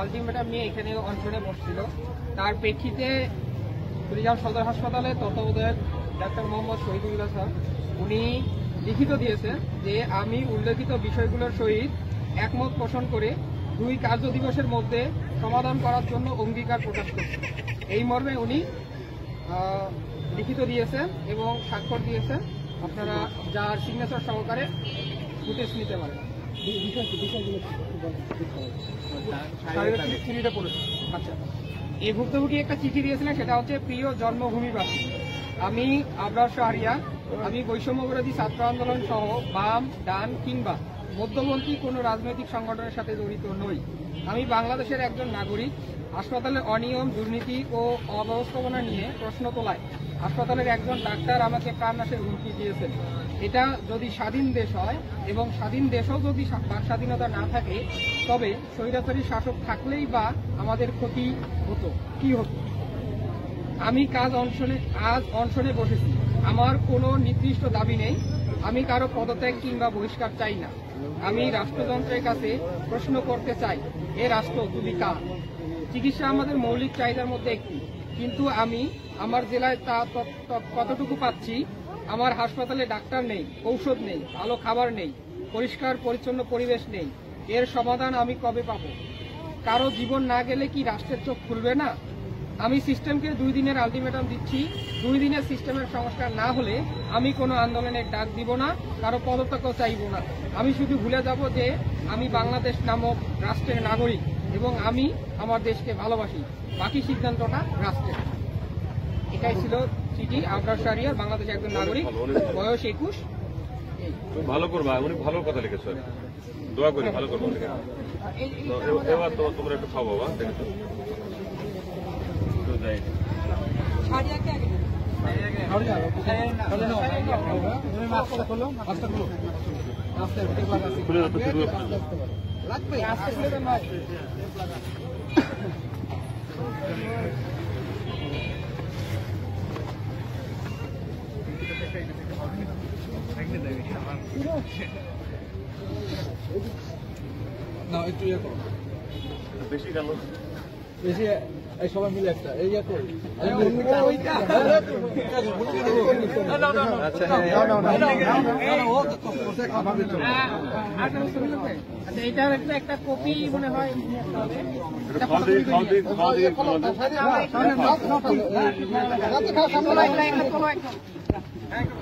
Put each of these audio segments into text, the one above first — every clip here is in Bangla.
আলটিমেটাম নিয়ে এখানে অনশনে বসছিল। তার প্রেক্ষিতে কুড়িগ্রাম সদর হাসপাতালে তত্ত্বাবধায়ক ডাক্তার মোহাম্মদ শহীদুল্লাহ স্যার উনি লিখিত দিয়েছেন যে আমি উল্লেখিত বিষয়গুলোর সহিত একমত পোষণ করে 2 কার্য দিবসের মধ্যে সমাধান করার জন্য অঙ্গীকার প্রকাশ করছেন। এই মর্মে উনি লিখিত দিয়েছেন এবং স্বাক্ষর দিয়েছেন। আপনারা যার সিগনেচার সহকারে ফুটেজ নিতে পারেন। আচ্ছা, এই ভুক্তভোগী একটা চিঠি দিয়েছিলেন, সেটা হচ্ছে প্রিয় জন্মভূমিবাসী, আমি আবরার শাহরিয়া, আমি বৈষম্যবিরোধী ছাত্র আন্দোলন সহ বাম ডান কিংবা মধ্যপন্থী কোনো রাজনৈতিক সংগঠনের সাথে জড়িত নই। আমি বাংলাদেশের একজন নাগরিক। হাসপাতালে অনিয়ম, দুর্নীতি ও অব্যবস্থাপনা নিয়ে প্রশ্ন তোলায় হাসপাতালের একজন ডাক্তার আমাকে প্রাণনাশের হুমকি দিয়েছেন। এটা যদি স্বাধীন দেশ হয় এবং স্বাধীন দেশেও যদি বাক স্বাধীনতা না থাকে, তবে স্বৈরাচারী শাসক থাকলেই বা আমাদের ক্ষতি হতো, কি হতো? আমি আজ অনশনে বসেছি। আমার কোনো নির্দিষ্ট দাবি নেই। আমি কারো পদত্যাগ কিংবা বহিষ্কার চাই না। আমি রাষ্ট্রযন্ত্রের কাছে প্রশ্ন করতে চাই, এ রাষ্ট্র তুমি কার? চিকিৎসা আমাদের মৌলিক চাহিদার মধ্যে একটি, কিন্তু আমি আমার জেলায় তা কতটুকু পাচ্ছি? আমার হাসপাতালে ডাক্তার নেই, ঔষধ নেই, ভালো খাবার নেই, পরিষ্কার পরিচ্ছন্ন পরিবেশ নেই। এর সমাধান আমি কবে পাব? কারো জীবন না গেলে কি রাষ্ট্রের চোখ খুলবে না? আমি সিস্টেমকে 2 দিনের আলটিমেটাম দিচ্ছি। 2 দিনের সিস্টেমের সংস্কার না হলে আমি কোনো আন্দোলনের ডাক দিব না, কারো পদত্যাগও চাইব না। আমি শুধু ভুলে যাব যে আমি বাংলাদেশ নামক রাষ্ট্রের নাগরিক এবং আমি আমার দেশকে ভালোবাসি। বাকি সিদ্ধান্তটা রাষ্ট্রের। এটাই ছিল চিঠি আবরার শাহরিয়ার, বাংলাদেশের একজন নাগরিক, বয়স 21। ভালো করবা, উনি ভালো কথা লিখেছে, দোয়া করি ভালো করবো। এবার তো তোমরা একটু খাবো বাবা, দেখো না একটু ইয়ে করো, বেশি গেল বেশি এই সবাই মিলে একটা এই ইয়ে করি। এটার একটা কপি মনে হয়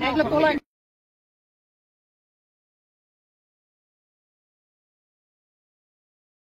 এগুলো তোলা